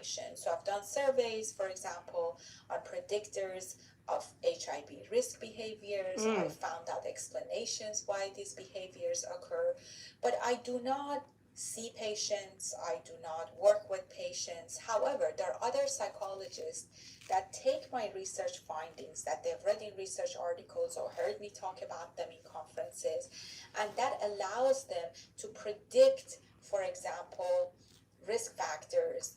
information. So I've done surveys, for example, on predictors of HIV risk behaviors. I found out explanations why these behaviors occur, but I do not see patients, I do not work with patients. However, there are other psychologists that take my research findings that they've read in research articles or heard me talk about them in conferences, and that allows them to predict, for example, risk factors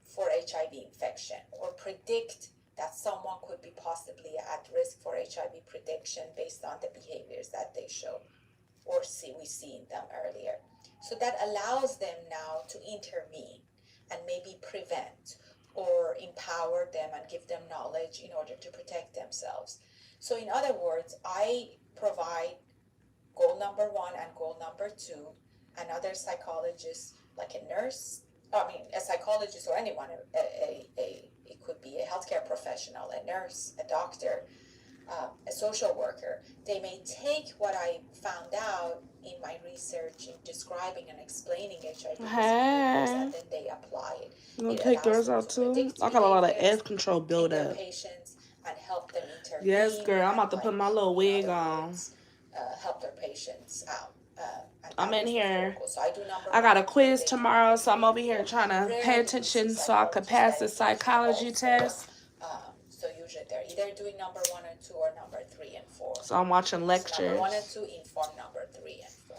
for HIV infection, or predict that someone could be possibly at risk for HIV prediction based on the behaviors that they show or we see in them earlier. So that allows them now to intervene and maybe prevent or empower them and give them knowledge in order to protect themselves. So in other words, I provide goal number 1 and goal number 2. Another psychologist, like a nurse, a psychologist or anyone, it could be a healthcare professional, a nurse, a doctor, a social worker. They may take what I found out in my research in describing and explaining HIV behaviors, and then they apply it. You gonna take yours out too? I got a lot of edge control build up. Patients and help them intervene. Yes, girl. I'm about to put my little wig on. Help their patients out. I'm in here. So I got a quiz tomorrow, so I'm over here trying to pay attention so I could pass the psychology test. So usually they're either doing number 1 and 2 or number 3 and 4. So I'm watching lectures. So number 1 and 2 inform number 3 and 4.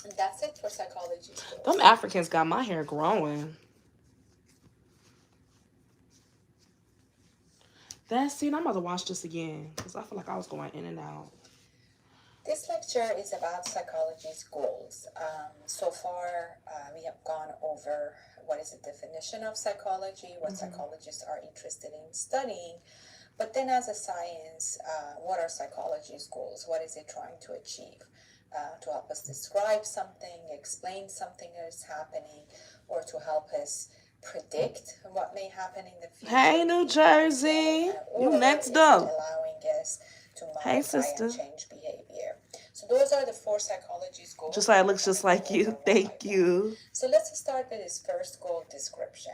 And that's it for psychology schools. Them Africans got my hair growing. That's it. I'm about to watch this again because I feel like I was going in and out. This lecture is about psychology's goals. So far, we have gone over what is the definition of psychology, what psychologists are interested in studying, but then as a science, what are psychology's goals? What is it trying to achieve? To help us describe something, explain something that is happening, or to help us predict what may happen in the future. Hey, New Jersey. You next up. Allowing us to modify and change behavior. So those are the 4 psychology's goals. Josiah looks just like you. Thank you. So let's start with his first goal, description.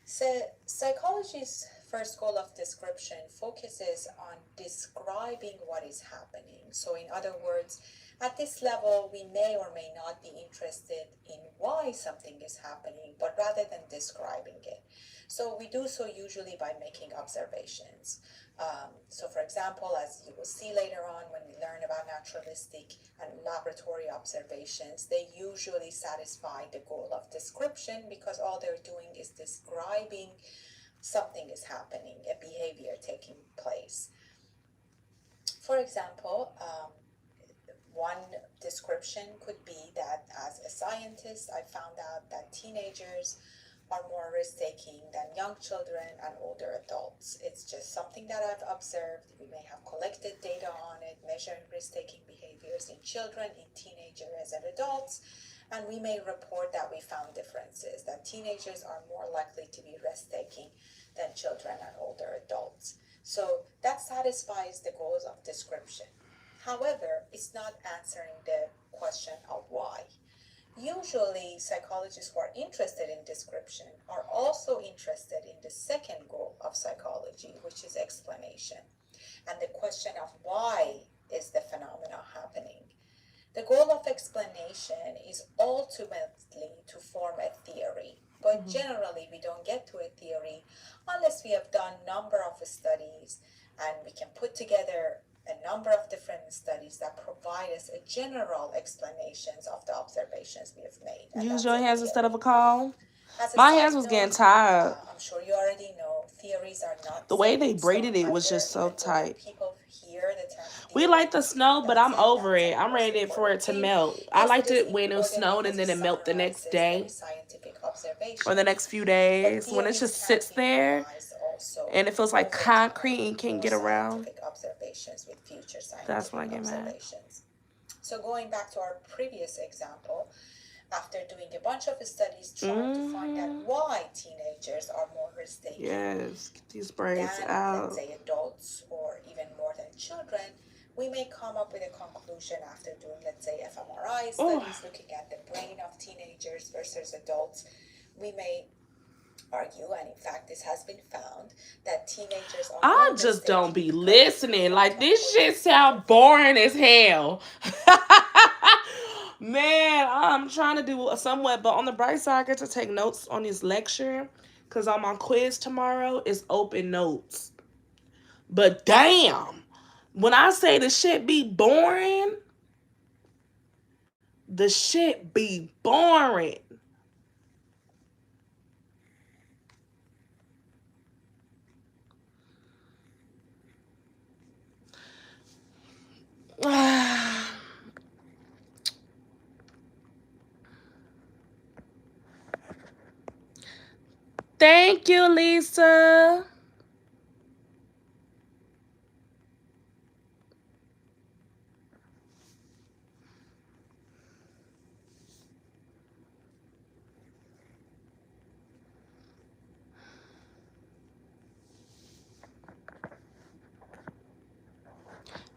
So psychology's first goal of description focuses on describing what is happening. So in other words, at this level, we may or may not be interested in why something is happening, but rather than describing it. So we do so usually by making observations. So for example, as you will see later on when we learn about naturalistic and laboratory observations, they usually satisfy the goal of description because all they're doing is describing something is happening, a behavior taking place. For example, one description could be that as a scientist, I found out that teenagers are more risk-taking than young children and older adults. It's just something that I've observed. We may have collected data on it, measuring risk-taking behaviors in children, in teenagers, and adults, and we may report that we found differences, that teenagers are more likely to be risk-taking than children and older adults. So that satisfies the goals of description. However, it's not answering the question of why. Usually, psychologists who are interested in description are also interested in the second goal of psychology, which is explanation, and the question of why is the phenomena happening. The goal of explanation is ultimately to form a theory, but generally we don't get to a theory unless we have done a number of studies and we can put together a number of different studies that provide us a general explanations of the observations we have made. Use your hands instead of a call. My hands was getting tired. I'm sure you already know theories are not the way they braided it was just so tight. People hear the term we like the snow, but I'm over it. I'm ready for it to melt. I liked it when it snowed and then it melted the next day or the next few days when it just sits there and it feels like concrete and can't get around. That's when I get mad. So going back to our previous example, after doing a bunch of studies trying to find out why teenagers are more risk-taking get these braids out. Let's say adults or even more than children, we may come up with a conclusion after doing, let's say, fMRI studies looking at the brain of teenagers versus adults. We may argue, and in fact this has been found, that teenagers are I just don't be listening. Like, this shit sound boring as hell. Man, I'm trying to do somewhat, but on the bright side, I get to take notes on this lecture, because on my quiz tomorrow is open notes. But damn, when I say the shit be boring, the shit be boring. Thank you, Lisa.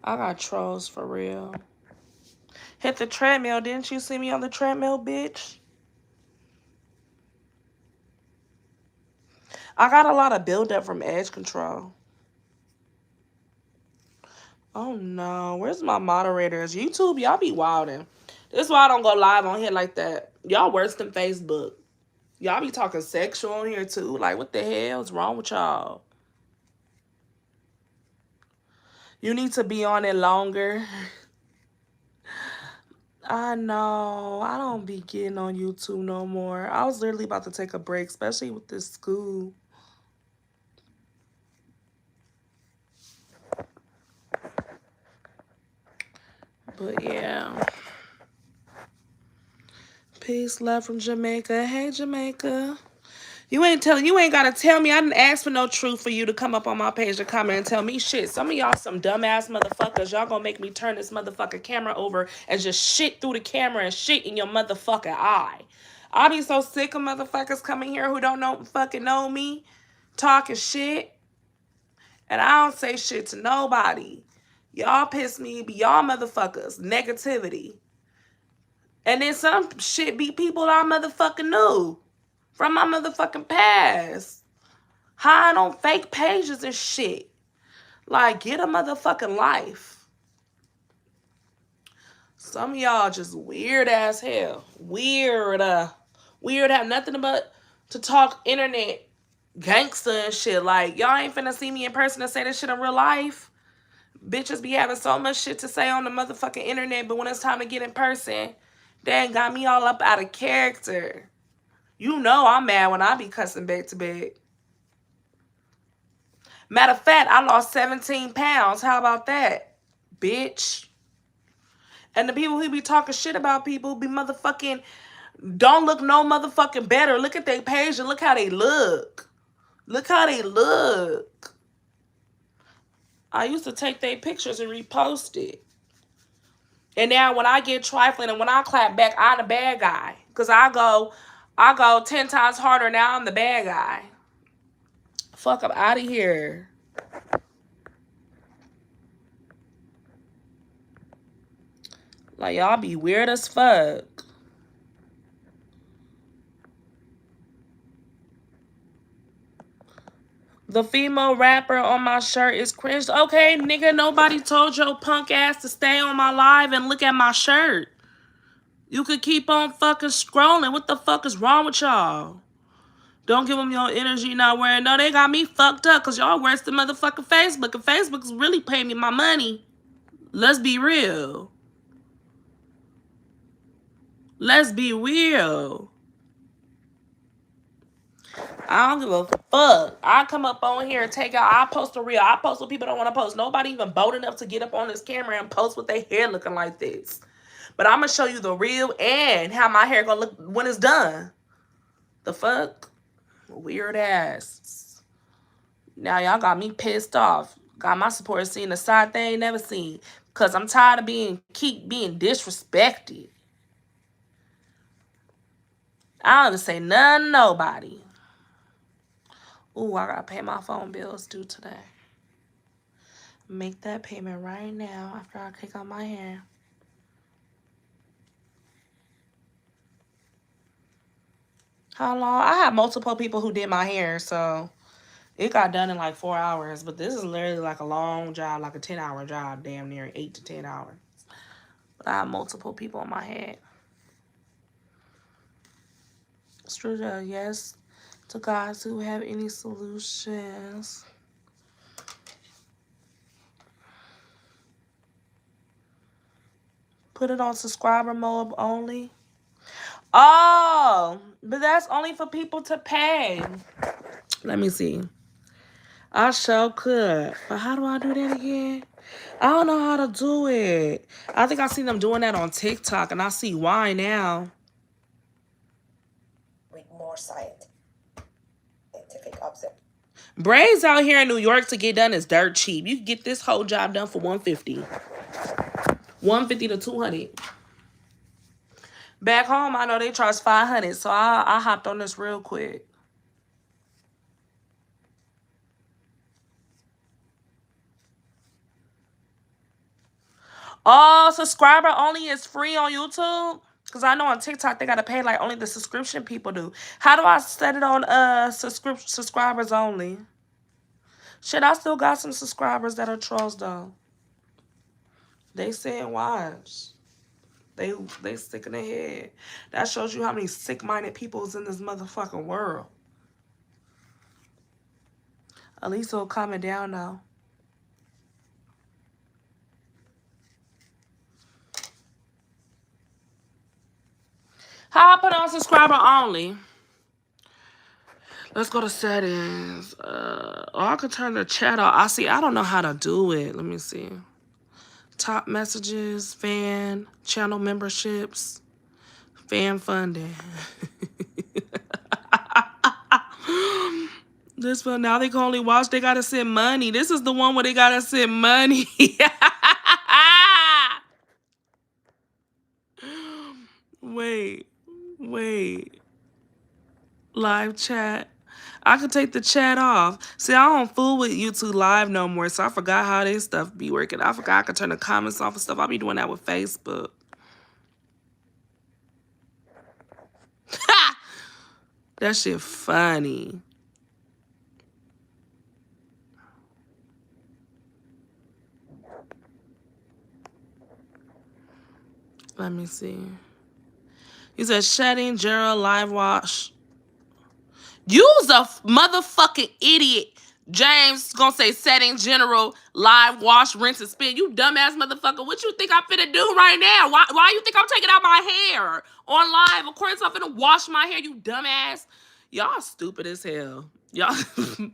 I got trolls for real. Hit the treadmill. Didn't you see me on the treadmill, bitch? I got a lot of buildup from edge control. Oh no, where's my moderators? YouTube, y'all be wildin'. This is why I don't go live on here like that. Y'all worse than Facebook. Y'all be talking sexual on here too. Like, what the hell is wrong with y'all? You need to be on it longer. I know. I don't be getting on YouTube no more. I was literally about to take a break, especially with this school. But yeah. Peace, love from Jamaica. Hey, Jamaica. You ain't gotta tell me. I didn't ask for no truth for you to come up on my page to comment and tell me shit. Some of y'all some dumbass motherfuckers. Y'all gonna make me turn this motherfucking camera over and just shit through the camera and shit in your motherfucking eye. I be so sick of motherfuckers coming here who don't know me, talking shit. And I don't say shit to nobody. Y'all piss me, be y'all motherfuckers. Negativity. And then some shit be people I motherfucking knew from my motherfucking past. Hide on fake pages and shit. Like, get a motherfucking life. Some of y'all just weird as hell. Weird. Weird have nothing but to talk internet gangster and shit. Like, y'all ain't finna see me in person and say this shit in real life. Bitches be having so much shit to say on the motherfucking internet, but when it's time to get in person, they ain't got me all up out of character. You know I'm mad when I be cussing back to back. Matter of fact, I lost 17 pounds. How about that, bitch? And the people who be talking shit about people be motherfucking, don't look no motherfucking better. Look at their page and look how they look. Look how they look. I used to take their pictures and repost it. And now when I get trifling and when I clap back, I'm the bad guy. Because I go 10 times harder. Now I'm the bad guy. Fuck up out of here. Like, y'all be weird as fuck. The female rapper on my shirt is cringe. Okay, nigga, nobody told your punk ass to stay on my live and look at my shirt. You could keep on fucking scrolling. What the fuck is wrong with y'all? Don't give them your energy not wearing. No, they got me fucked up because y'all worse than motherfucking Facebook. And Facebook's really paying me my money. Let's be real. Let's be real. I don't give a fuck. I come up on here and take out. I post a reel. I post what people don't want to post. Nobody even bold enough to get up on this camera and post with their hair looking like this. But I'm going to show you the real and how my hair going to look when it's done. The fuck? Weird ass. Now y'all got me pissed off. Got my supporters seeing the side they ain't never seen. Because I'm tired of keep being disrespected. I don't say nothing to nobody. Ooh, I got to pay my phone bills due today. Make that payment right now after I take out my hair. How long? I have multiple people who did my hair, so it got done in like 4 hours. But this is literally like a long job, like a 10-hour job, damn near 8 to 10 hours. But I have multiple people on my head. Struja, yes, to guys who have any solutions. Put it on subscriber mode only. Oh, but that's only for people to pay. Let me see. I sure could. But how do I do that again? I don't know how to do it. I think I seen them doing that on TikTok, and I see why now. With more scientific observation. Braids out here in New York to get done is dirt cheap. You can get this whole job done for $150. $150 to $200. Back home, I know they charge $500, so I hopped on this real quick. Oh, subscriber only is free on YouTube? Because I know on TikTok they got to pay like only the subscription people do. How do I set it on subscribers only? Shit, I still got some subscribers that are trolls though. They saying watch. They sick in their head. That shows you how many sick-minded people is in this motherfucking world. At least it'll calm it down now. How I put on subscriber only? Let's go to settings. I could turn the chat off. I don't know how to do it. Let me see. Top messages, fan, channel memberships, fan funding. This one, now they can only watch, they gotta send money. This is the one where they gotta send money. Wait. Live chat. I could take the chat off. See, I don't fool with YouTube Live no more, so I forgot how this stuff be working. I forgot I could turn the comments off and stuff. I'll be doing that with Facebook. That shit funny. Let me see. He said, shedding, general, live wash. You's a motherfucking idiot. James gonna say setting, general, live, wash, rinse, and spin. You dumbass motherfucker. What you think I'm finna do right now? Why you think I'm taking out my hair on live? Of course I'm finna wash my hair, you dumbass. Y'all stupid as hell. Y'all and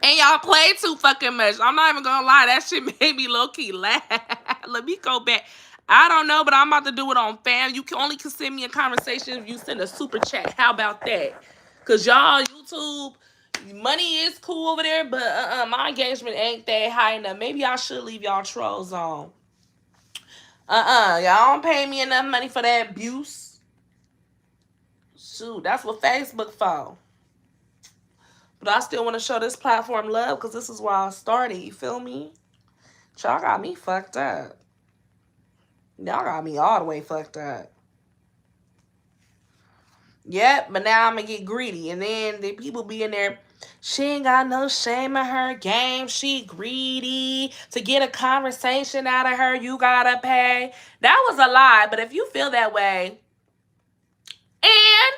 y'all play too fucking much. I'm not even gonna lie. That shit made me low-key laugh. Let me go back. I don't know, but I'm about to do it on fam. You can only send me a conversation if you send a super chat. How about that? Because y'all, YouTube, money is cool over there, but my engagement ain't that high enough. Maybe I should leave y'all trolls on. Y'all don't pay me enough money for that abuse. Shoot, that's what Facebook for. But I still want to show this platform love because this is where I started. You feel me? Y'all got me fucked up. Y'all got me all the way fucked up. Yep, but now I'm going to get greedy. And then the people be in there, she ain't got no shame in her game. She greedy. To get a conversation out of her, you got to pay. That was a lie. But if you feel that way, and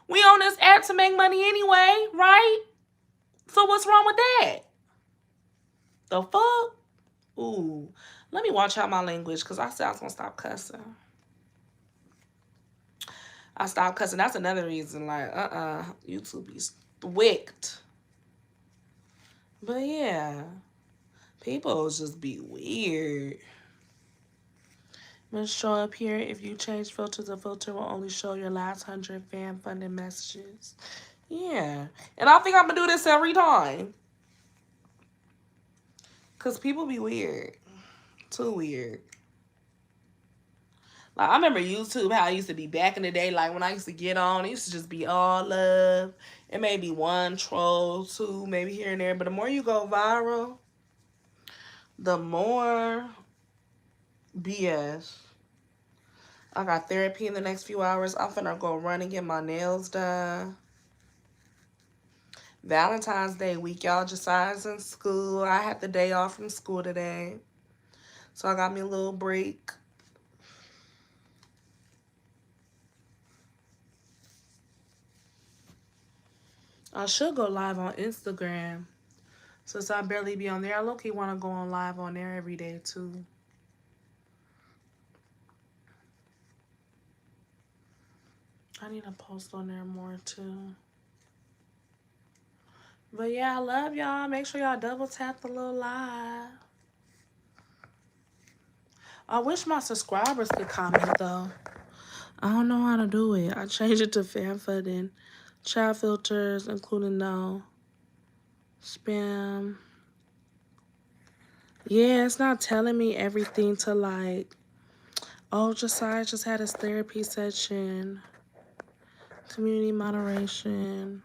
we on this app to make money anyway, right? So what's wrong with that? The fuck? Ooh. Let me watch out my language because I said I was going to stop cussing. I stopped cussing. That's another reason. Like, YouTube is wicked. But yeah. People just be weird. Must show up here. If you change filters, the filter will only show your last 100 fan funded messages. Yeah. And I think I'm going to do this every time. Because people be weird. Too weird. Like, I remember YouTube, how it used to be back in the day. Like, when I used to get on, it used to just be all love. It may be one troll, two, maybe here and there. But the more you go viral, the more BS. I got therapy in the next few hours. I'm finna go run and get my nails done. Valentine's Day week, y'all. Jesiah's in school. I had the day off from school today. So I got me a little break. I should go live on Instagram. Since I barely be on there, I low-key want to go on live on there every day, too. I need to post on there more, too. But, yeah, I love y'all. Make sure y'all double tap the little live. I wish my subscribers could comment, though. I don't know how to do it. I changed it to fan funding, chat filters, including no spam. Yeah, it's not telling me everything to like. Oh, Jesiah just had his therapy session. Community moderation.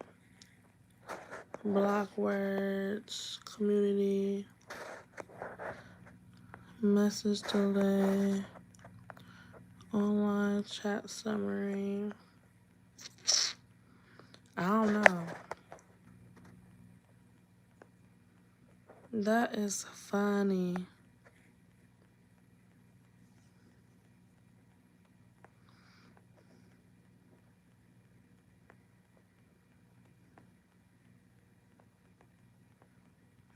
Block words. Community. Message delay. Online chat summary. I don't know. That is funny.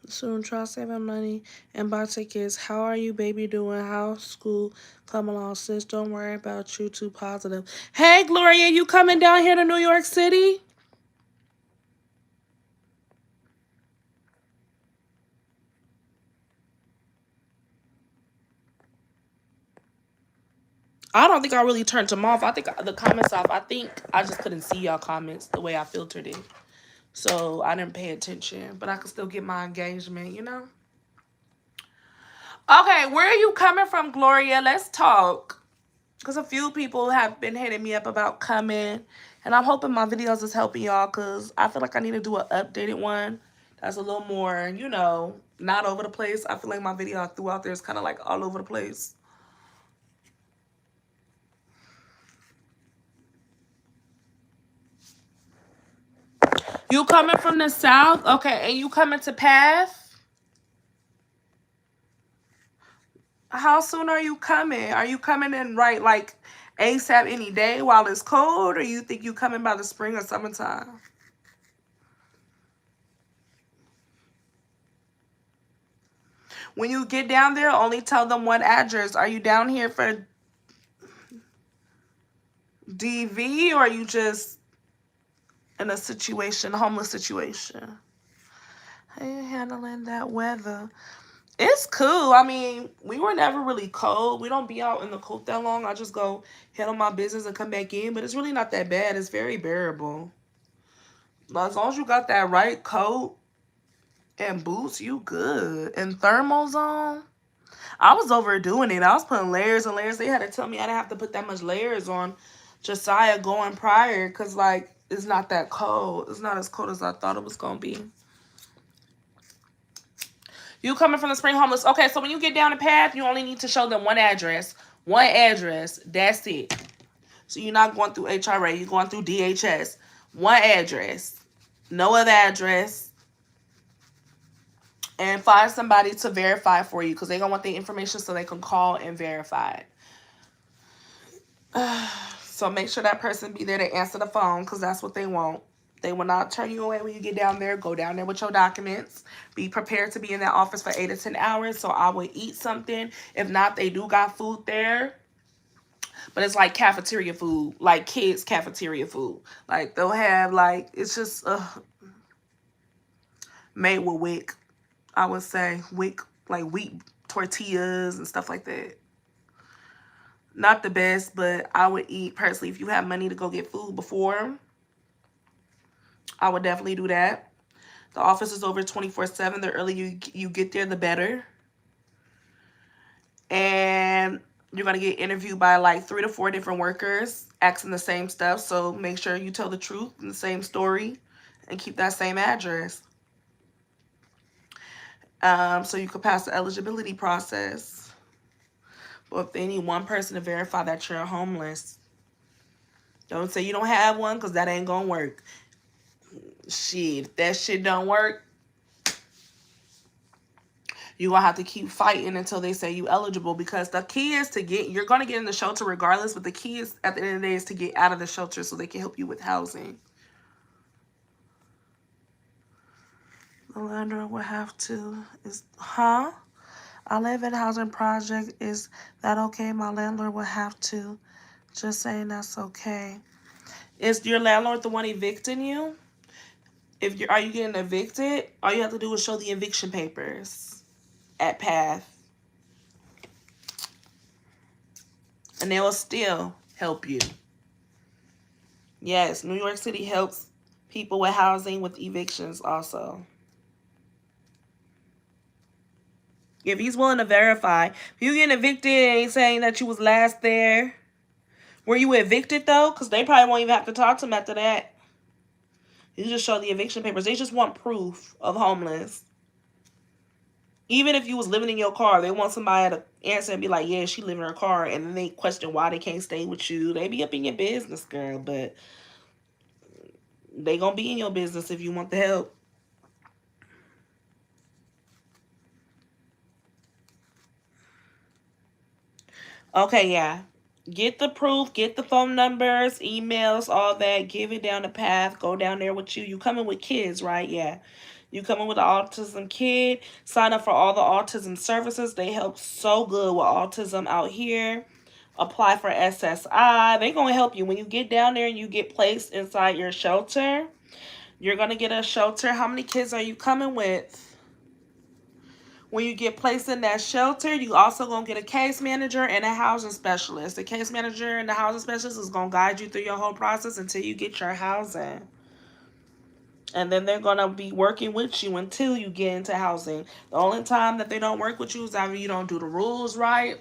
Soon, try saving money and buy tickets. How are you, baby, doing? How's school coming along, sis? Don't worry about you, too positive. Hey, Gloria, you coming down here to New York City? I don't think I really turned them off. I think the comments off. I think I just couldn't see y'all comments the way I filtered it. So I didn't pay attention. But I could still get my engagement, you know? Okay, where are you coming from, Gloria? Let's talk. Because a few people have been hitting me up about coming. And I'm hoping my videos is helping y'all. Because I feel like I need to do an updated one. That's a little more, you know, not over the place. I feel like my video I threw out there is kind of like all over the place. You coming from the south? Okay, and you coming to Path? How soon are you coming? Are you coming in right like ASAP any day while it's cold? Or you think you coming by the spring or summertime? When you get down there, only tell them one address. Are you down here for DV or are you just in a situation, homeless situation? How you handling that weather? It's cool. I mean, we were never really cold. We don't be out in the cold that long. I just go handle my business and come back in. But it's really not that bad. It's very bearable. But as long as you got that right coat and boots, you good. And thermals on. I was overdoing it. I was putting layers and layers. They had to tell me I didn't have to put that much layers on Jesiah going prior. Because, like, it's not that cold. It's not as cold as I thought it was going to be. You coming from the spring homeless. Okay, so when you get down the path, you only need to show them one address. One address. That's it. So you're not going through HRA. You're going through DHS. One address. No other address. And find somebody to verify for you because they're going to want the information so they can call and verify it. So make sure that person be there to answer the phone because that's what they want. They will not turn you away when you get down there. Go down there with your documents. Be prepared to be in that office for 8 to 10 hours. So I would eat something. If not, they do got food there. But it's like cafeteria food. Like kids' cafeteria food. Like they'll have like, it's just made with WIC. I would say WIC, like wheat tortillas and stuff like that. Not the best, but I would eat personally. If you have money to go get food before, I would definitely do that. The office is over 24/7. The earlier you get there, the better. And you're going to get interviewed by like 3 to 4 different workers asking the same stuff. So make sure you tell the truth and the same story and keep that same address. So you could pass the eligibility process. Or if they need one person to verify that you're homeless. Don't say you don't have one, because that ain't gonna work. Shit, if that shit don't work, you're gonna have to keep fighting until they say you eligible, because the key is to get, you're gonna get in the shelter regardless, but the key is at the end of the day is to get out of the shelter so they can help you with housing. The landlord will have to, I live in a housing project. Is that okay? My landlord will have to. Just saying that's okay. Is your landlord the one evicting you? Are you getting evicted? All you have to do is show the eviction papers at PATH. And they will still help you. Yes, New York City helps people with housing with evictions also. If he's willing to verify. If you getting evicted and ain't saying that you was last there. Were you evicted though? Because they probably won't even have to talk to him after that. You just show the eviction papers. They just want proof of homeless. Even if you was living in your car, they want somebody to answer and be like, yeah, she live in her car. And then they question why they can't stay with you. They be up in your business, girl. But they gonna be in your business if you want the help. Okay, yeah. Get the proof, get the phone numbers, emails, all that. Give it down the path. Go down there with you. You coming with kids, right? Yeah. You coming with an autism kid. Sign up for all the autism services. They help so good with autism out here. Apply for SSI. They're going to help you. When you get down there and you get placed inside your shelter, you're going to get a shelter. How many kids are you coming with? When you get placed in that shelter, you also going to get a case manager and a housing specialist. The case manager and the housing specialist is going to guide you through your whole process until you get your housing. And then they're going to be working with you until you get into housing. The only time that they don't work with you is after you don't do the rules right.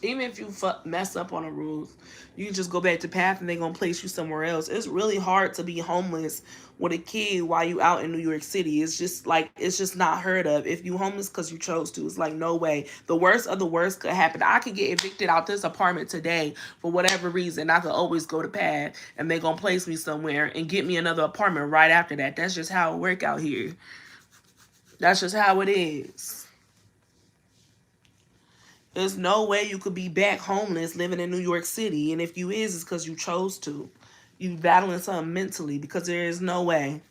Even if you mess up on the rules, you can just go back to PATH and they're going to place you somewhere else. It's really hard to be homeless with a kid while you out in New York City. It's just not heard of. If you homeless because you chose to, it's like, no way. The worst of the worst could happen. I could get evicted out this apartment today for whatever reason. I could always go to PATH and they're going to place me somewhere and get me another apartment right after that. That's just how it work out here. That's just how it is. There's no way you could be back homeless living in New York City. And if you is, it's because you chose to. You battling something mentally, because there is no way.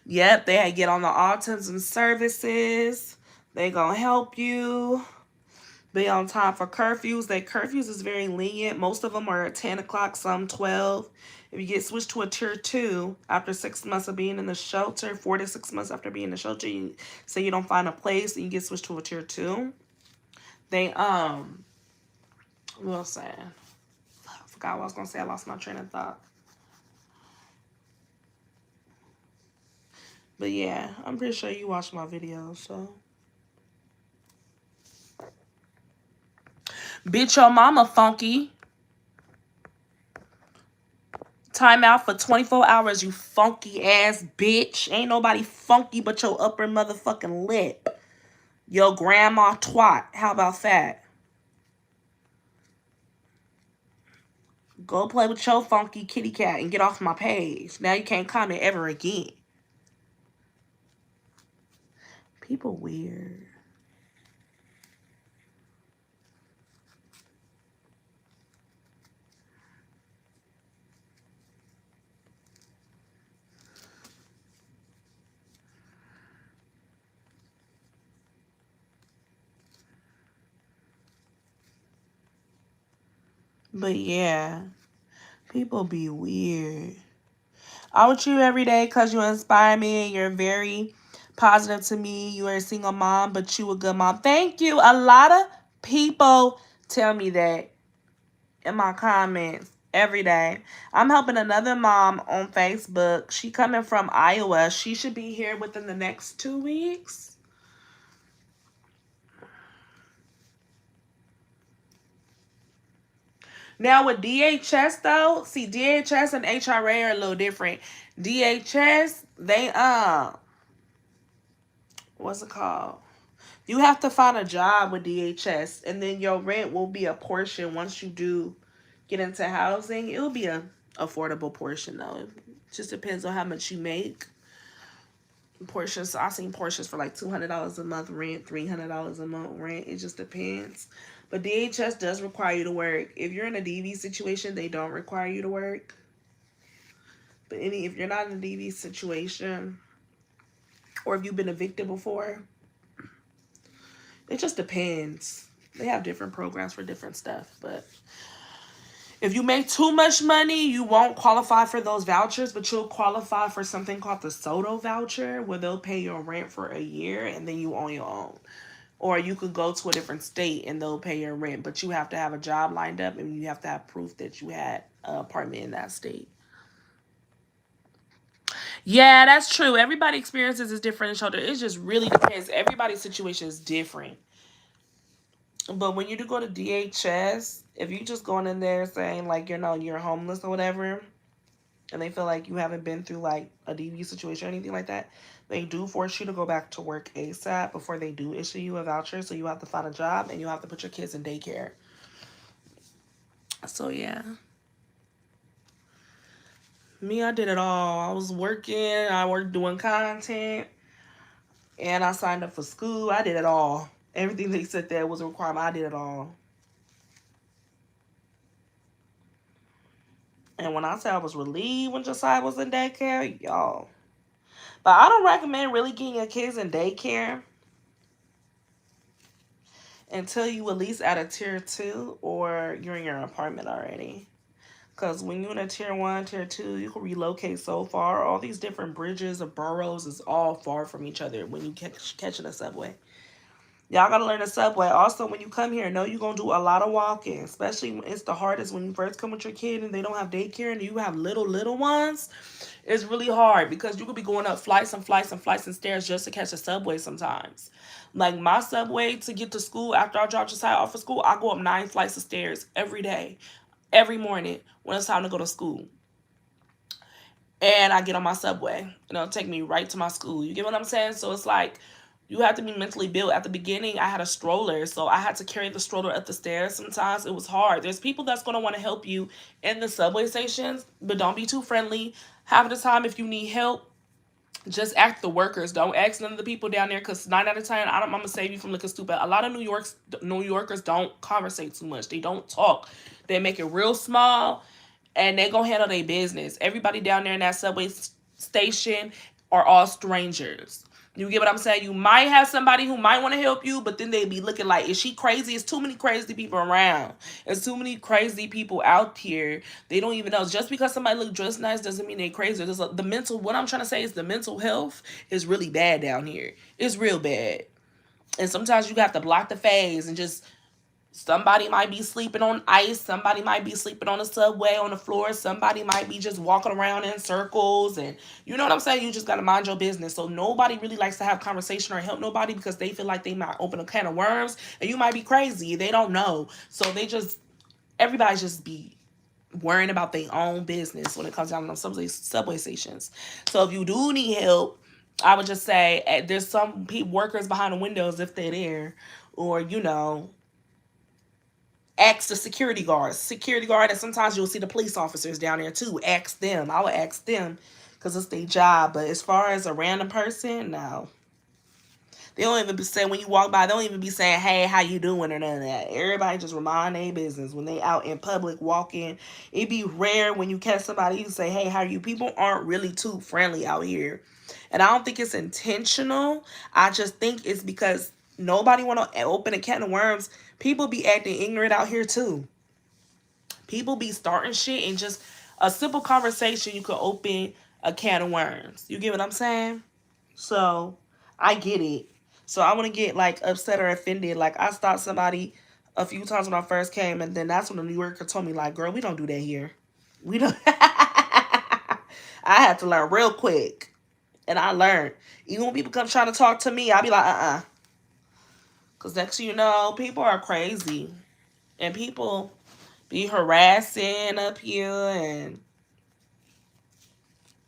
Yep, they get on the autism services. They gonna help you. Be on time for curfews. Their curfews is very lenient. Most of them are at 10 o'clock, some 12. If you get switched to a tier 2 after 6 months of being in the shelter, 4 to 6 months after being in the shelter, you say you don't find a place and you get switched to a tier 2. They, what was I saying? I forgot what I was going to say. I lost my train of thought. But yeah, I'm pretty sure you watched my videos, so. Bitch, your mama funky. Time out for 24 hours, you funky ass bitch. Ain't nobody funky but your upper motherfucking lip. Your grandma twat. How about that? Go play with your funky kitty cat and get off my page. Now you can't comment ever again. People weird. But yeah, people be weird. I'm with you every day because you inspire me and you're very positive to me. You are a single mom, but you a good mom. Thank you. A lot of people tell me that in my comments every day. I'm helping another mom on Facebook. She coming from Iowa. She should be here within the next 2 weeks. Now with DHS though, see DHS and HRA are a little different. DHS, they what's it called? You have to find a job with DHS, and then your rent will be a portion once you do get into housing. It'll be a affordable portion though. It just depends on how much you make. Portions, I seen portions for like $200 a month rent, $300 a month rent. It just depends. But DHS does require you to work. If you're in a DV situation, they don't require you to work. But if you're not in a DV situation, or if you've been evicted before, it just depends. They have different programs for different stuff. But if you make too much money, you won't qualify for those vouchers, but you'll qualify for something called the SOTO voucher, where they'll pay your rent for a year and then you own your own. Or you could go to a different state and they'll pay your rent, but you have to have a job lined up and you have to have proof that you had an apartment in that state. Yeah, that's true. Everybody experiences is different in shelter. It just really depends. Everybody's situation is different. But when you do go to DHS, if you just going in there saying like you're homeless or whatever, and they feel like you haven't been through like a DV situation or anything like that, they do force you to go back to work ASAP before they do issue you a voucher. So you have to find a job and you have to put your kids in daycare. So yeah. Me, I did it all. I was working, I worked doing content, and I signed up for school. I did it all. Everything they said there was a requirement, I did it all. And when I say I was relieved when Josiah was in daycare, y'all. But I don't recommend really getting your kids in daycare until you at least at a tier 2 or you're in your apartment already. Because when you're in a tier 1, tier 2, you can relocate so far. All these different bridges or boroughs is all far from each other when you catching a subway. Y'all gotta learn the subway. Also, when you come here, know you're gonna do a lot of walking. Especially when it's the hardest when you first come with your kid and they don't have daycare and you have little ones. It's really hard because you could be going up flights and flights and flights and stairs just to catch a subway sometimes. Like my subway to get to school after I drop Josiah off of school, I go up 9 flights of stairs every day, every morning when it's time to go to school. And I get on my subway and it'll take me right to my school. You get what I'm saying? So it's like you have to be mentally built. At the beginning, I had a stroller, so I had to carry the stroller up the stairs. Sometimes it was hard. There's people that's going to want to help you in the subway stations, but don't be too friendly. Half of the time, if you need help, just ask the workers. Don't ask none of the people down there, because 9 out of 10, I'm going to save you from looking stupid. A lot of New Yorkers don't conversate too much. They don't talk. They make it real small, and they going to handle their business. Everybody down there in that subway station are all strangers. You get what I'm saying? You might have somebody who might want to help you, but then they be looking like, is she crazy? It's too many crazy people around. There's too many crazy people out here. They don't even know. Just because somebody look dressed nice doesn't mean they're crazy. What I'm trying to say is the mental health is really bad down here. It's real bad. And sometimes you have to block the phase and just, somebody might be sleeping on ice. Somebody might be sleeping on the subway on the floor. Somebody might be just walking around in circles. And you know what I'm saying? You just got to mind your business. So nobody really likes to have conversation or help nobody because they feel like they might open a can of worms. And you might be crazy. They don't know. So everybody just be worrying about their own business when it comes down to subway stations. So if you do need help, I would just say there's some workers behind the windows if they're there. Or, ask the security guard, and sometimes you'll see the police officers down there too. Ask them. I would ask them because it's their job. But as far as a random person, no. They don't even be saying, when you walk by, they don't even be saying, hey, how you doing, or none of that. Everybody just mind their business when they out in public walking. It'd be rare when you catch somebody, you say, hey, how are you? People aren't really too friendly out here. And I don't think it's intentional. I just think it's because nobody want to open a can of worms. People be acting ignorant out here too. People be starting shit, and just a simple conversation, you could open a can of worms. You get what I'm saying? So I get it. So I want to get like upset or offended. Like I stopped somebody a few times when I first came, and then that's when the New Yorker told me, like, girl, we don't do that here. We don't. I had to learn real quick. And I learned. Even when people come trying to talk to me, I'll be like, because next thing you know, people are crazy. And people be harassing up here. And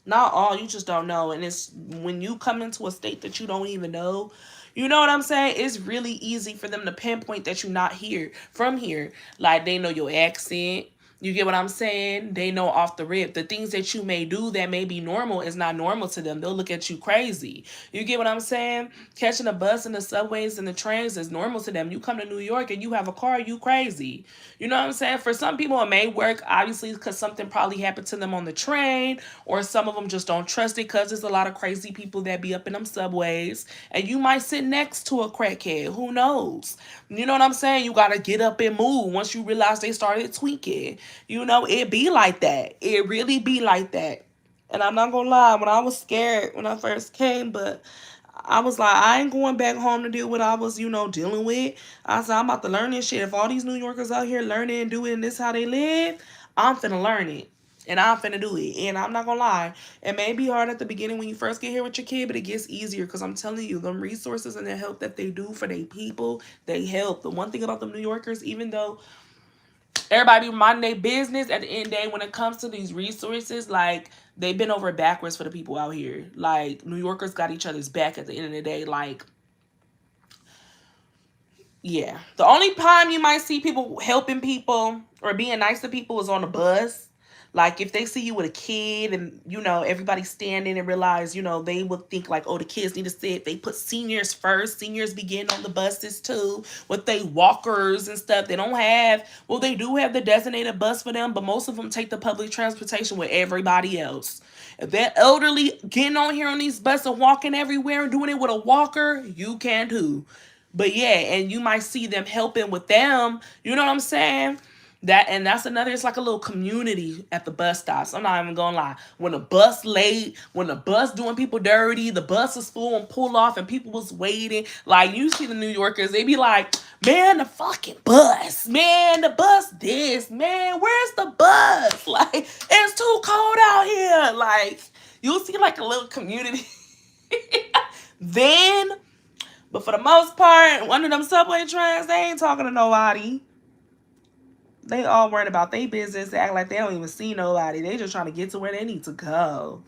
not all, you just don't know. And it's when you come into a state that you don't even know, You know what I'm saying? It's really easy for them to pinpoint that you're not here from here. Like they know your accent. You get what I'm saying? They know off the rip. The things that you may do that may be normal is not normal to them. They'll look at you crazy. You get what I'm saying? Catching a bus and the subways and the trains is normal to them. You come to New York and you have a car, you crazy. You know what I'm saying? For some people, it may work, obviously, because something probably happened to them on the train, or some of them just don't trust it because there's a lot of crazy people that be up in them subways. And you might sit next to a crackhead. Who knows? You know what I'm saying? You got to get up and move once you realize they started tweaking. You know, it be like that. It really be like that. And I'm not gonna lie, when I was scared when I first came, but I was like, I ain't going back home to deal with what I was, dealing with. I said, I'm about to learn this shit. If all these New Yorkers out here learning and doing this how they live, I'm finna learn it. And I'm finna do it. And I'm not gonna lie, it may be hard at the beginning when you first get here with your kid, but it gets easier because I'm telling you, them resources and the help that they do for their people, they help. The one thing about them New Yorkers, even though everybody minding their business, at the end of the day, when it comes to these resources, like, they've been over backwards for the people out here. Like, New Yorkers got each other's back at the end of the day. Like, yeah. The only time you might see people helping people or being nice to people is on the bus. Like, if they see you with a kid and, everybody standing and realize, they would think like, oh, the kids need to sit. They put seniors first. Seniors begin on the buses too with they walkers and stuff. They don't have, well, they do have the designated bus for them, but most of them take the public transportation with everybody else. If they're elderly getting on here on these buses and walking everywhere and doing it with a walker, you can too. But yeah, and you might see them helping with them. You know what I'm saying? That's another, it's like a little community at the bus stops. I'm not even gonna lie. When the bus late, when the bus doing people dirty, the bus is full and pull off and people was waiting. Like, you see the New Yorkers, they be like, man, the fucking bus. Man, the bus this. Man, where's the bus? Like, it's too cold out here. Like, you'll see like a little community. Then, but for the most part, one of them subway trains, they ain't talking to nobody. They all worried about their business. They act like they don't even see nobody. They just trying to get to where they need to go.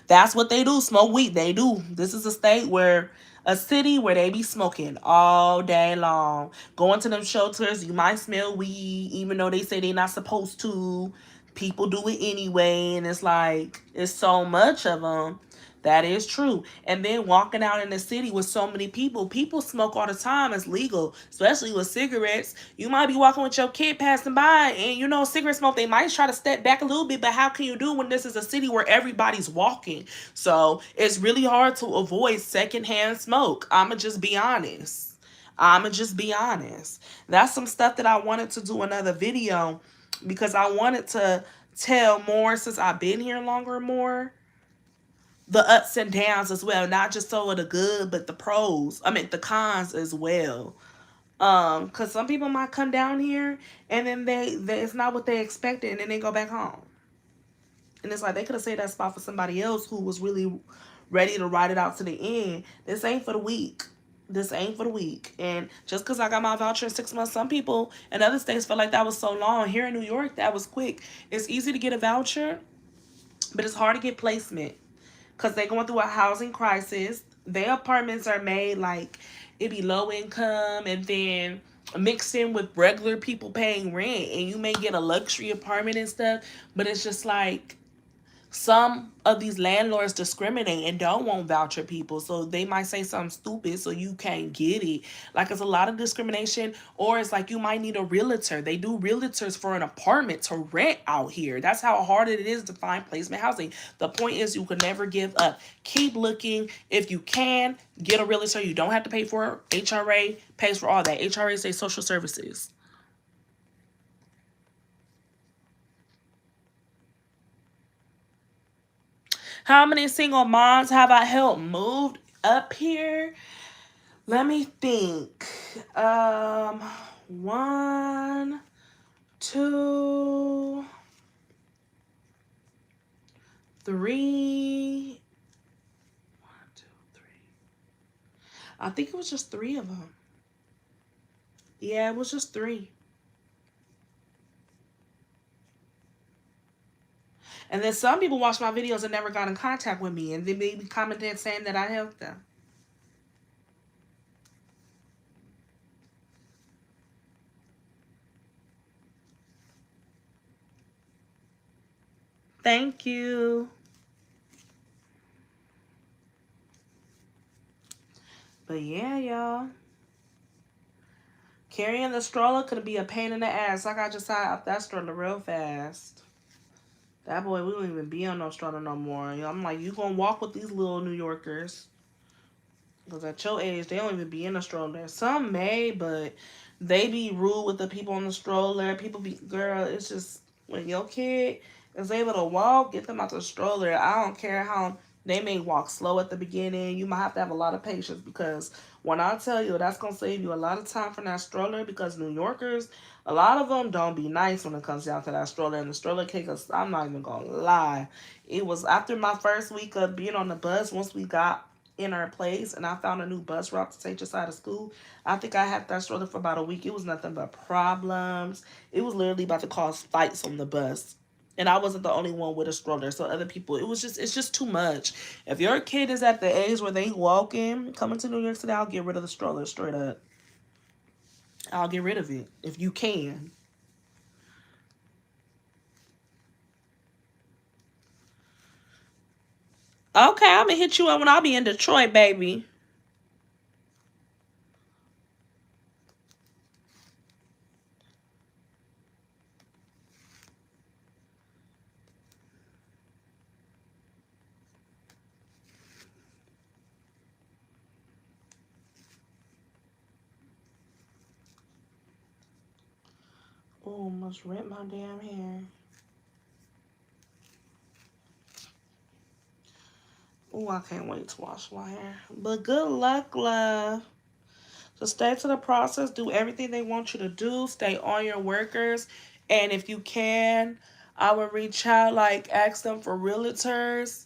That's what they do. Smoke weed. They do. This is a city where they be smoking all day long. Going to them shelters, you might smell weed, even though they say they not supposed to. People do it anyway, and it's like, it's so much of them. That is true. And then walking out in the city with so many people smoke all the time. It's legal, especially with cigarettes. You might be walking with your kid passing by and, cigarette smoke, they might try to step back a little bit, but how can you do when this is a city where everybody's walking? So it's really hard to avoid secondhand smoke. I'ma just be honest. That's some stuff that I wanted to do another video because I wanted to tell more since I've been here longer more. The ups and downs as well, not just so of the good, but the cons as well. Because some people might come down here and then they it's not what they expected, and then they go back home. And it's like they could have saved that spot for somebody else who was really ready to ride it out to the end. This ain't for the weak. And just because I got my voucher in 6 months, some people in other states felt like that was so long. Here in New York, that was quick. It's easy to get a voucher, but it's hard to get placement because they're going through a housing crisis. Their apartments are made like it be low income and then mixed in with regular people paying rent, and you may get a luxury apartment and stuff, but it's just like some of these landlords discriminate and don't want voucher people, so they might say something stupid so you can't get it. Like, it's a lot of discrimination. Or it's like you might need a realtor. They do realtors for an apartment to rent out here. That's how hard it is to find placement housing. The point is, you can never give up. Keep looking. If you can get a realtor, you don't have to pay for it. HRA pays for all that. HRA is a social services. How many single moms have I helped moved up here? Let me think. 1, 2, 3. 1, 2, 3. I think it was just 3 of them. Yeah, it was just 3. And then some people watch my videos and never got in contact with me, and they may be commenting saying that I helped them. Thank you. But yeah, y'all. Carrying the stroller could be a pain in the ass. Like I just saw out that stroller real fast. That boy, we don't even be on no stroller no more. I'm like, you gonna walk with these little New Yorkers. Because at your age, they don't even be in a stroller. Some may, but they be rude with the people on the stroller. People be, girl, it's just, when your kid is able to walk, get them out the stroller. I don't care how they may walk slow at the beginning. You might have to have a lot of patience, because when I tell you, that's going to save you a lot of time from that stroller, because New Yorkers, a lot of them don't be nice when it comes down to that stroller. And the stroller kick us, I'm not even going to lie. It was after my first week of being on the bus, once we got in our place and I found a new bus route to take Jesiah to school, I think I had that stroller for about a week. It was nothing but problems. It was literally about to cause fights on the bus. And I wasn't the only one with a stroller. So other people, it's just too much. If your kid is at the age where they walking, coming to New York City, I'll get rid of the stroller straight up. I'll get rid of it if you can. Okay, I'm gonna hit you up when I'll be in Detroit, baby. Oh, must rip my damn hair. Oh, I can't wait to wash my hair. But good luck, love. So stay to the process. Do everything they want you to do. Stay on your workers. And if you can, I would reach out, like ask them for realtors.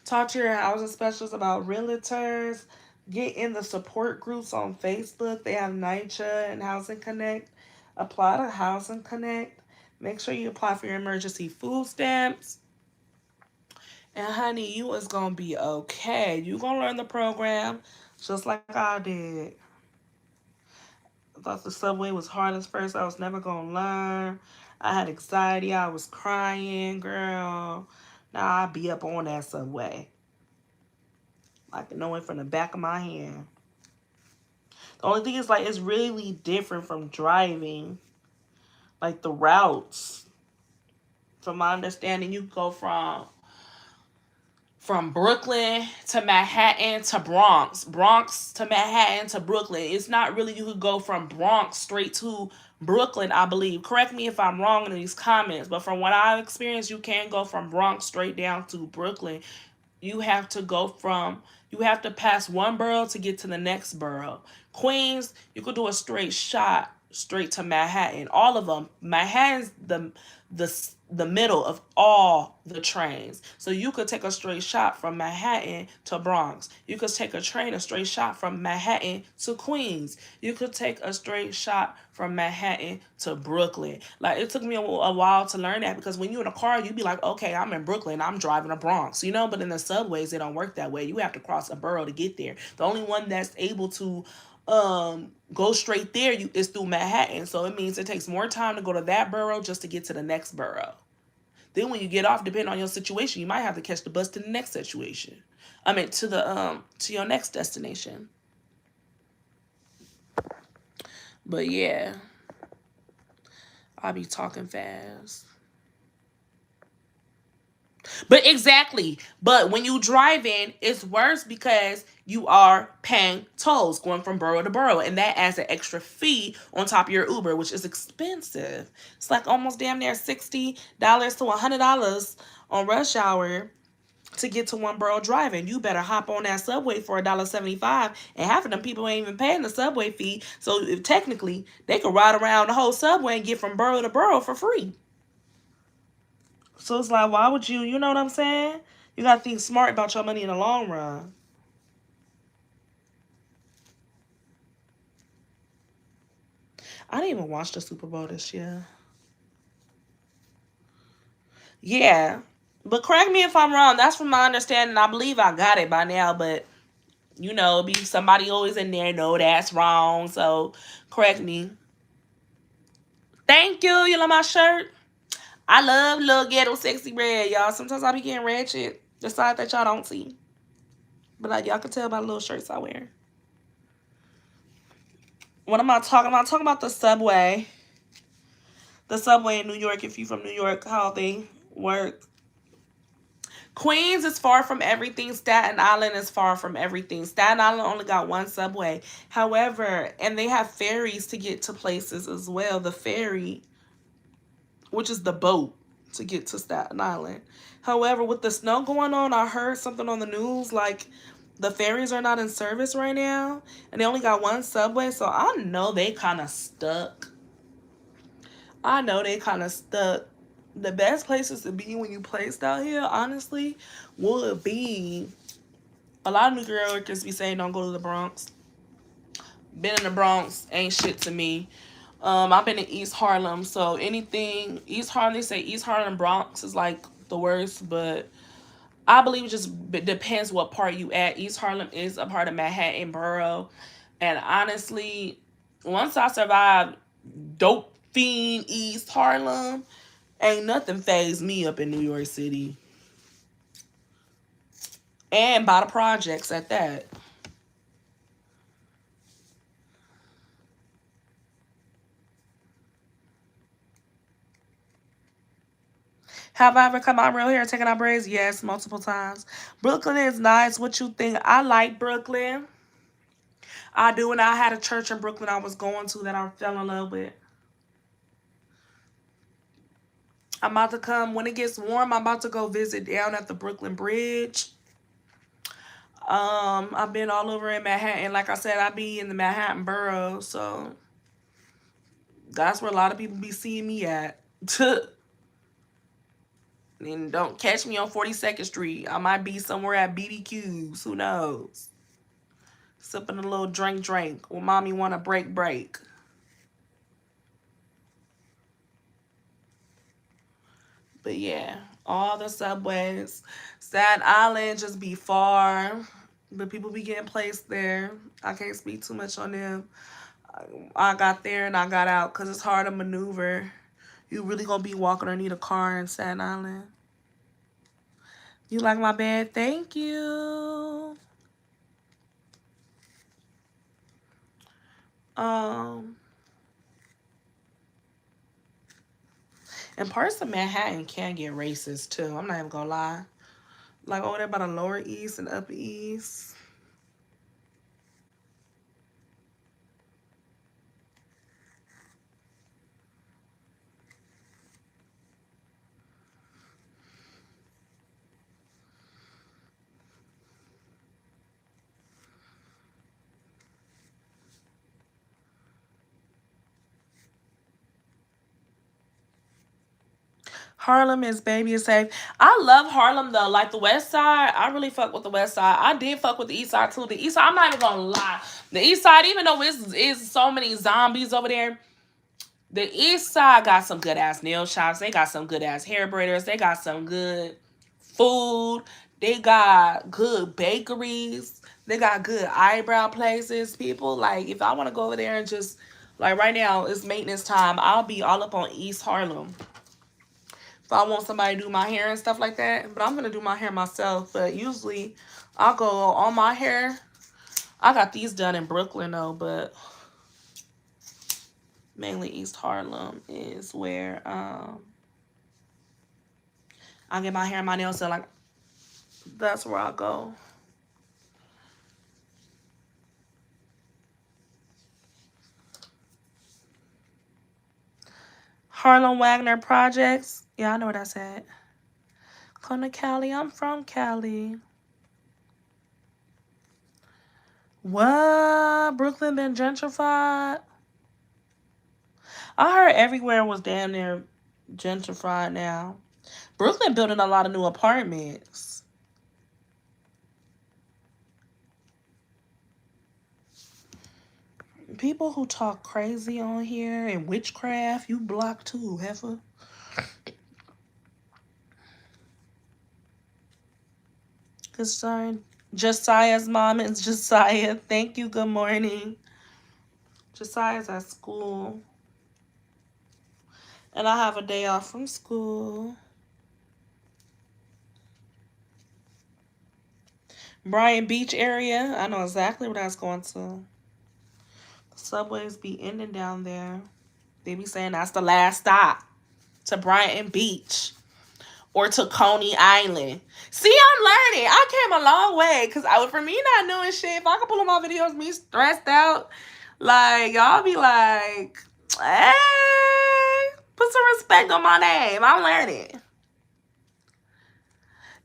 Talk to your housing specialist about realtors. Get in the support groups on Facebook. They have NYCHA and Housing Connect. Apply to Housing Connect. Make sure you apply for your emergency food stamps. And honey, you is gonna be okay. You gonna learn the program just like I did. I thought the subway was hard at first. I was never gonna learn. I had anxiety. I was crying, girl. Now I be up on that subway. I can know it from the back of my hand. The only thing is, like, it's really different from driving. Like the routes. From my understanding, you go from Brooklyn to Manhattan to Bronx, Bronx to Manhattan to Brooklyn. It's not really you could go from Bronx straight to Brooklyn, I believe. Correct me if I'm wrong in these comments, but from what I've experienced, you can't go from Bronx straight down to Brooklyn. You have to you have to pass one borough to get to the next borough. Queens, you could do a straight shot straight to Manhattan. All of them. Manhattan's the middle of all the trains. So you could take a straight shot from Manhattan to Bronx. You could take a straight shot from Manhattan to Queens. You could take a straight shot from Manhattan to Brooklyn. Like, it took me a while to learn that, because when you're in a car, you be like, okay, I'm in Brooklyn, I'm driving to Bronx, but in the subways, it don't work that way. You have to cross a borough to get there. The only one that's able to go straight there is through Manhattan. So it means it takes more time to go to that borough just to get to the next borough. Then when you get off, depending on your situation, you might have to catch the bus to the next situation. I mean, to your next destination. But yeah, I'll be talking fast. But exactly. But when you drive in, it's worse because you are paying tolls going from borough to borough. And that adds an extra fee on top of your Uber, which is expensive. It's like almost damn near $60 to $100 on rush hour to get to one borough driving. You better hop on that subway for $1.75. And half of them people ain't even paying the subway fee. So if technically, they could ride around the whole subway and get from borough to borough for free. So it's like, why would you know what I'm saying? You got to think smart about your money in the long run. I didn't even watch the Super Bowl this year. Yeah. But correct me if I'm wrong. That's from my understanding. I believe I got it by now, but you know, be somebody always in there. No, that's wrong. So correct me. Thank you. You love my shirt. I love little ghetto sexy red, y'all. Sometimes I be getting ratchet. The side that y'all don't see. But like y'all can tell by the little shirts I wear. What am I talking about? I'm talking about the subway. The subway in New York, if you from New York, how they work. Queens is far from everything. Staten Island is far from everything. Staten Island only got one subway. However, and they have ferries to get to places as well. The ferry, which is the boat to get to Staten Island. However, with the snow going on, I heard something on the news like the ferries are not in service right now. And they only got one subway. So I know they kind of stuck. The best places to be when you placed out here, honestly, would be a lot of New Yorkers be saying don't go to the Bronx. Been in the Bronx, ain't shit to me. I've been in East Harlem, so anything East Harlem, they say East Harlem Bronx is like the worst, but I believe it just depends what part you at. East Harlem is a part of Manhattan borough, and honestly, once I survived dope fiend East Harlem, ain't nothing phased me up in New York City. And by the projects at that. Have I ever come out real hair taking out braids? Yes, multiple times. Brooklyn is nice. What you think? I like Brooklyn. I do, and I had a church in Brooklyn I was going to that I fell in love with. I'm about to come when it gets warm. I'm about to go visit down at the Brooklyn Bridge. I've been all over in Manhattan. Like I said, I be in the Manhattan borough, so that's where a lot of people be seeing me at. And don't catch me on 42nd Street. I might be somewhere at BBQ's. Who knows? Sipping a little drink. Well, mommy want a break. But yeah, all the subways. Staten Island just be far. But people be getting placed there. I can't speak too much on them. I got there and I got out because it's hard to maneuver. You really gonna be walking or need a car in Staten Island. You like my bed? Thank you. And parts of Manhattan can get racist too. I'm not even gonna lie. Like over there by the Lower East and Upper East. Harlem is baby is safe. I love Harlem though. Like the West Side, I really fuck with the West Side. I did fuck with the East Side too. The East Side, I'm not even gonna lie. The East Side, even though it's so many zombies over there, the East Side got some good ass nail shops. They got some good ass hair braiders. They got some good food. They got good bakeries. They got good eyebrow places. People, like, if I want to go over there and just, like, right now, it's maintenance time. I'll be all up on East Harlem. If I want somebody to do my hair and stuff like that. But I'm going to do my hair myself. But usually, I'll go on my hair. I got these done in Brooklyn, though, but mainly East Harlem is where I get my hair and my nails done. Like, that's where I go. Harlem Wagner Projects. Yeah, I know where that's at. Come to Cali. I'm from Cali. What? Brooklyn been gentrified? I heard everywhere was damn near gentrified now. Brooklyn building a lot of new apartments. People who talk crazy on here and witchcraft, you block too, heifer. Good sorry. Jesiah's mom is Jesiah. Thank you. Good morning. Jesiah's at school. And I have a day off from school. Bryant Beach area. I know exactly where that's going to. The subways be ending down there. They be saying that's the last stop to Bryant Beach or to Coney Island. See, I'm learning. I came a long way because for me not knowing shit, if I could pull up my videos, me stressed out, like y'all be like, hey, put some respect on my name. I'm learning.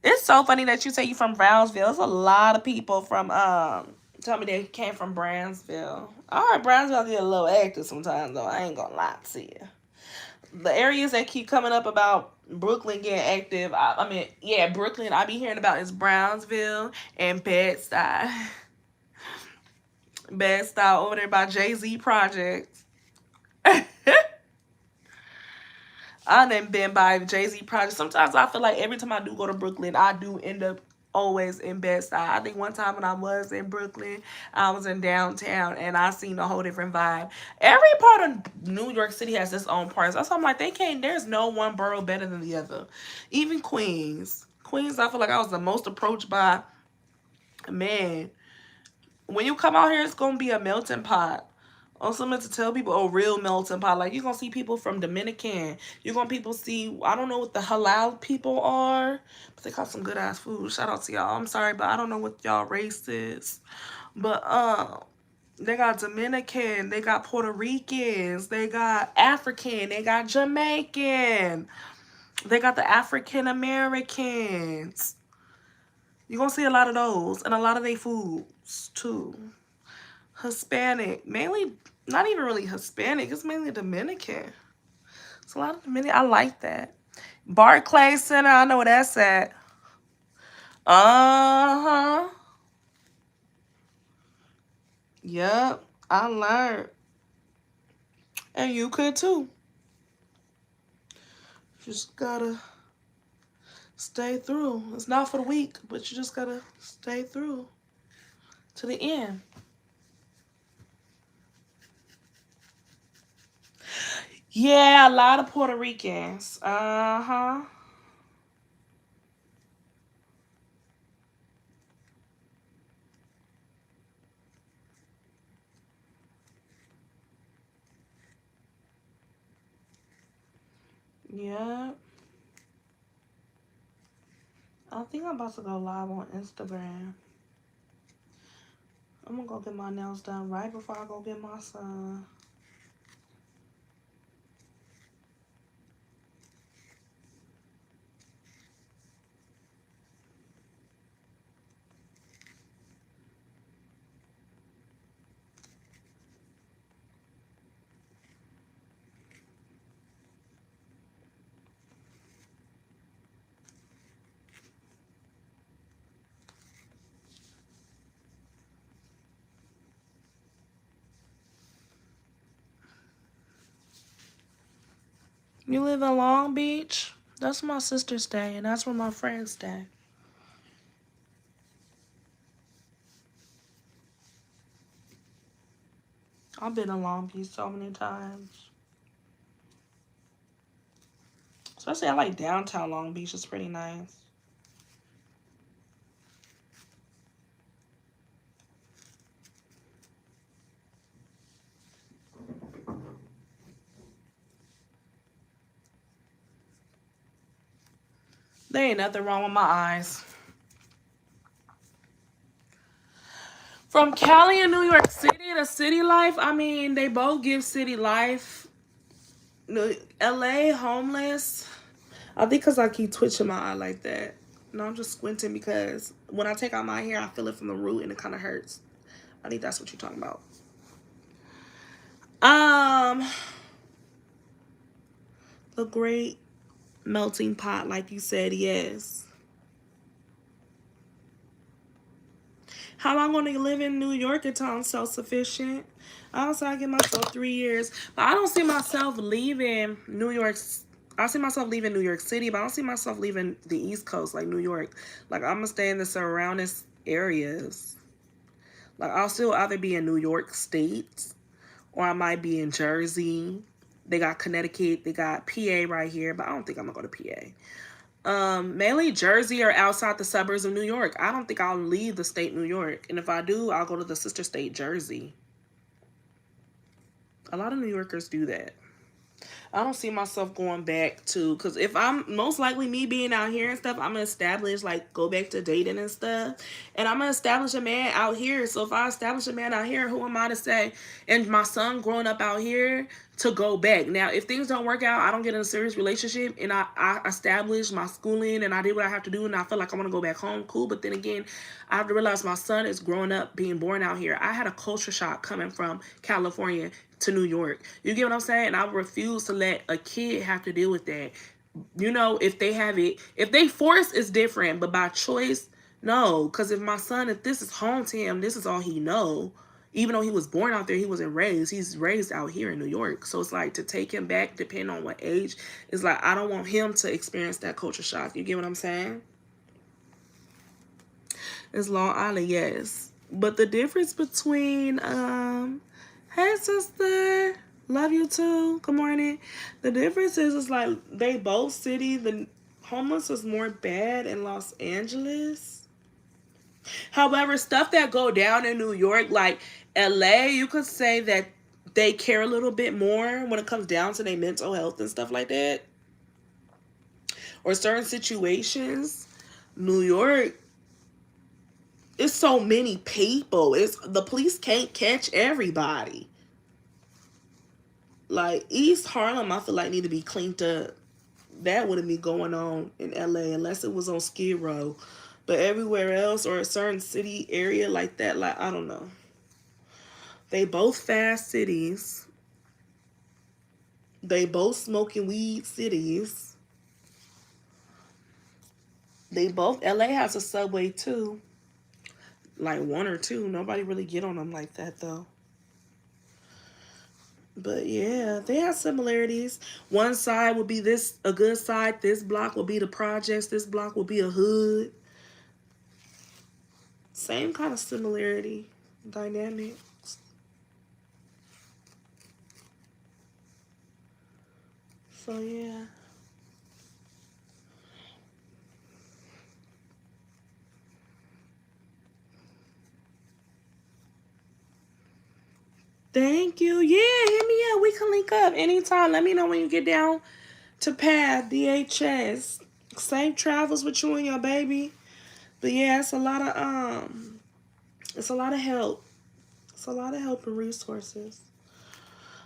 It's so funny that you say you from Brownsville. There's a lot of people from tell me they came from Brownsville. All right, Brownsville get a little active sometimes though. I ain't gonna lie to you. The areas that keep coming up about Brooklyn getting active, Brooklyn, I be hearing about is Brownsville and Bed-Stuy. Bed-Stuy over there by Jay-Z Projects. I done been by Jay-Z Project. Sometimes I feel like every time I do go to Brooklyn, I do end up always in Bed-Stuy. I think one time when I was in Brooklyn, I was in downtown and I seen a whole different vibe. Every part of New York City has its own parts. That's why I'm like, there's no one borough better than the other. Even Queens. Queens, I feel like I was the most approached by, man, when you come out here, it's going to be a melting pot. Also meant to tell people, real melting pot. Like, you're going to see people from Dominican. You're going to see, I don't know what the halal people are, but they got some good-ass food. Shout out to y'all. I'm sorry, but I don't know what y'all race is. But, they got Dominican. They got Puerto Ricans. They got African. They got Jamaican. They got the African Americans. You're going to see a lot of those. And a lot of their foods, too. Hispanic, mainly, not even really Hispanic, it's mainly Dominican. It's a lot of Dominican. I like that. Barclay Center, I know where that's at. Yep, I learned. And you could too. Just gotta stay through. It's not for the week, but you just gotta stay through to the end. Yeah, a lot of Puerto Ricans. Yeah. I think I'm about to go live on Instagram. I'm gonna go get my nails done right before I go get my son. You live in Long Beach? That's where my sister stay, and that's where my friends stay. I've been in Long Beach so many times. Especially I like downtown Long Beach. It's pretty nice. There ain't nothing wrong with my eyes. From Cali and New York City to city life, I mean, they both give city life. LA, homeless. I think because I keep twitching my eye like that. No, I'm just squinting because when I take out my hair, I feel it from the root and it kind of hurts. I think that's what you're talking about. The great melting pot, like you said, yes. How long am I gonna live in New York until I'm self-sufficient? I also I give myself 3 years, but I don't see myself leaving New York. I see myself leaving New York City, but I don't see myself leaving the East Coast, like New York. Like, I'm going to stay in the surrounding areas. Like, I'll still either be in New York State, or I might be in Jersey. They got Connecticut. They got PA right here, but I don't think I'm going to go to PA. Mainly Jersey or outside the suburbs of New York. I don't think I'll leave the state New York. And if I do, I'll go to the sister state, Jersey. A lot of New Yorkers do that. I don't see myself going back to, because if I'm, most likely me being out here and stuff, I'm going to establish, like, go back to dating and stuff. And I'm going to establish a man out here. So if I establish a man out here, who am I to say, and my son growing up out here, to go back? Now, if things don't work out, I don't get in a serious relationship, and I establish my schooling, and I did what I have to do, and I feel like I want to go back home, cool. But then again, I have to realize my son is growing up, being born out here. I had a culture shock coming from California to New York. You get what I'm saying? And I refuse to let a kid have to deal with that. You know, if they have it, if they force, it's different, but by choice, no. Because if my son, if this is home to him, this is all he know. Even though he was born out there, he wasn't raised. He's raised out here in New York. So it's like, to take him back, depending on what age, it's like, I don't want him to experience that culture shock. You get what I'm saying? It's Long Island, yes. But the difference between, hey, sister. Love you too. Good morning. The difference is, it's like, they both city. The homeless is more bad in Los Angeles. However, stuff that go down in New York, like LA, you could say that they care a little bit more when it comes down to their mental health and stuff like that. Or certain situations. New York, it's so many people. The police can't catch everybody. Like, East Harlem, I feel like need to be cleaned up. That wouldn't be going on in LA unless it was on Skid Row. But everywhere else, or a certain city area like that, like, I don't know. They both fast cities. They both smoking weed cities. They both, LA has a subway too. Like, one or two. Nobody really get on them like that though. But yeah, they have similarities. One side will be a good side. This block will be the projects. This block will be a hood. Same kind of similarity, dynamics. So yeah. Thank you. Yeah, hit me up. We can link up anytime. Let me know when you get down to PATH, DHS. Safe travels with you and your baby. But yeah, it's a lot of help. It's a lot of help and resources.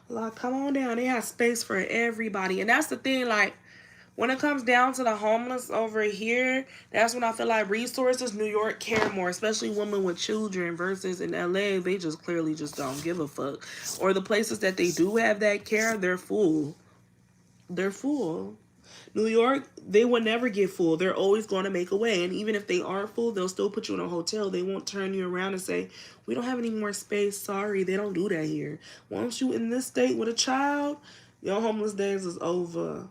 Like, come on down. They have space for everybody. And that's the thing, like, when it comes down to the homeless over here, that's when I feel like resources, New York care more, especially women with children, versus in LA, they just clearly just don't give a fuck. Or the places that they do have that care, they're full. They're full. New York, they will never get full. They're always going to make a way. And even if they are full, they'll still put you in a hotel. They won't turn you around and say, we don't have any more space. Sorry, they don't do that here. Once you in this state with a child, your homeless days is over.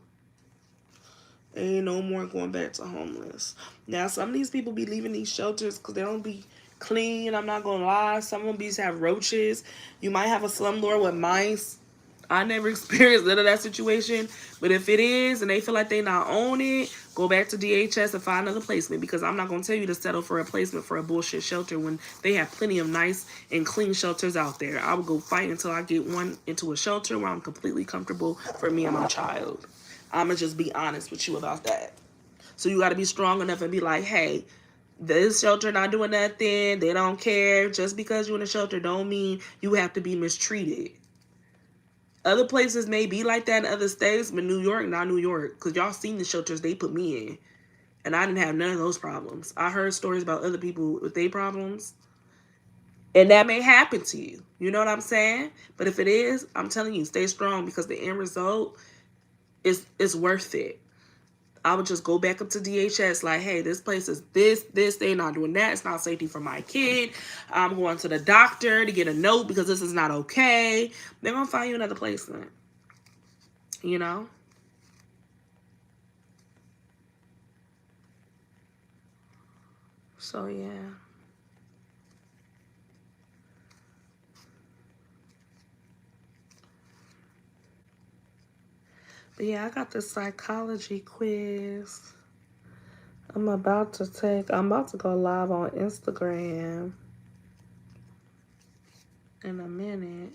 Ain't no more going back to homeless. Now, some of these people be leaving these shelters because they don't be clean. I'm not going to lie. Some of them have roaches. You might have a slumlord with mice. I never experienced none of that situation. But if it is and they feel like they not own it, go back to DHS and find another placement. Because I'm not going to tell you to settle for a placement for a bullshit shelter when they have plenty of nice and clean shelters out there. I would go fight until I get one into a shelter where I'm completely comfortable for me and my child. I'm going to just be honest with you about that. So you got to be strong enough and be like, hey, this shelter not doing nothing. They don't care. Just because you're in a shelter don't mean you have to be mistreated. Other places may be like that in other states, but New York, not New York. Because y'all seen the shelters they put me in. And I didn't have none of those problems. I heard stories about other people with their problems. And that may happen to you. You know what I'm saying? But if it is, I'm telling you, stay strong, because the end result is worth it. I would just go back up to DHS like, hey, this place is this, they're not doing that. It's not safety for my kid. I'm going to the doctor to get a note because this is not okay. They're going to find you another placement. You know? So, yeah. But yeah, I got the psychology quiz. I'm about to go live on Instagram in a minute.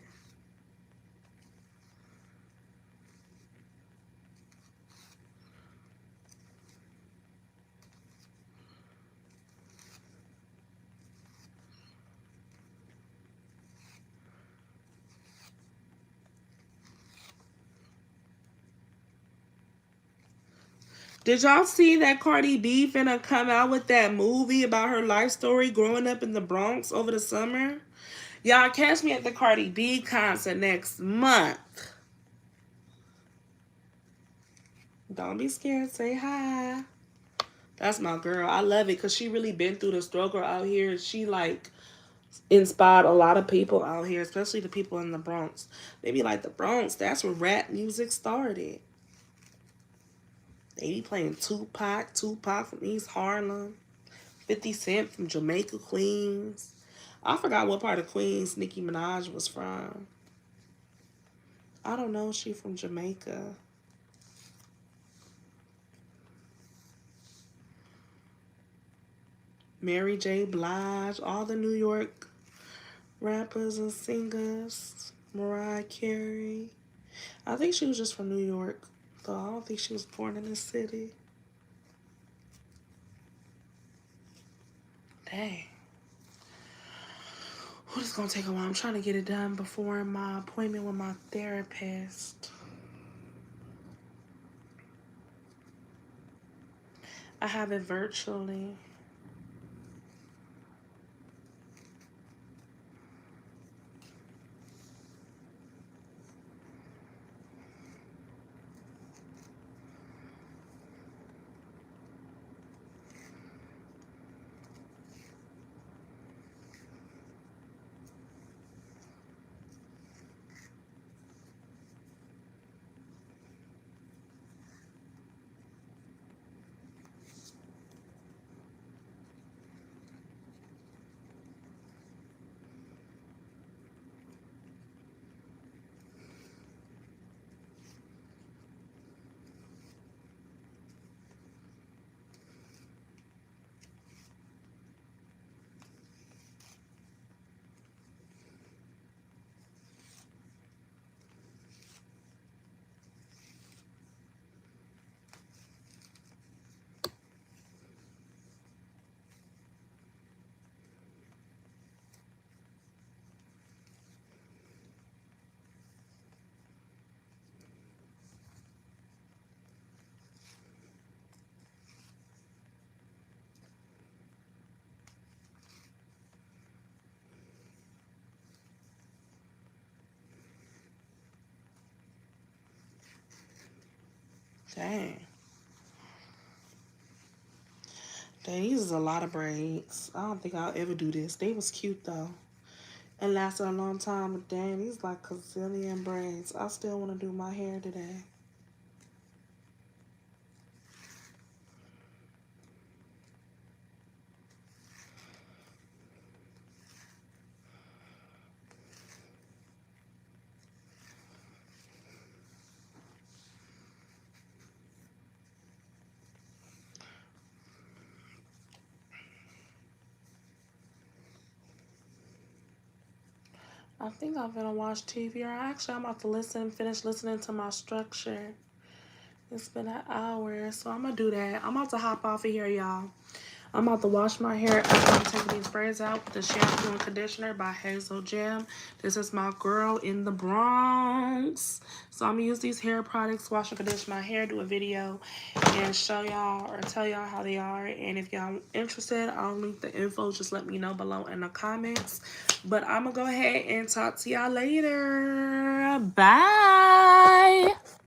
Did y'all see that Cardi B finna come out with that movie about her life story growing up in the Bronx over the summer? Y'all catch me at the Cardi B concert next month. Don't be scared. Say hi. That's my girl. I love it because she really been through the struggle out here. She like inspired a lot of people out here, especially the people in the Bronx. They be like, the Bronx, that's where rap music started. They be playing Tupac from East Harlem, 50 Cent from Jamaica, Queens. I forgot what part of Queens Nicki Minaj was from. I don't know. She from Jamaica. Mary J. Blige, all the New York rappers and singers. Mariah Carey. I think she was just from New York, though I don't think she was born in this city. Dang. Well, it's gonna take a while. I'm trying to get it done before my appointment with my therapist. I have it virtually. Dang. Dang, these is a lot of braids. I don't think I'll ever do this. They was cute though. And lasted a long time, but dang, these like a zillion braids. I still want to do my hair today. I think I'm gonna watch TV, or actually I'm about to finish listening to my structure. It's been an hour, so I'm gonna do that. I'm about to hop off of here, y'all. I'm about to wash my hair after I'm taking these braids out with the shampoo and conditioner by Hazel Gem. This is my girl in the Bronx. So I'm gonna use these hair products, wash and condition my hair, do a video, and show y'all or tell y'all how they are. And if y'all interested, I'll link the info. Just let me know below in the comments. But I'm gonna go ahead and talk to y'all later. Bye.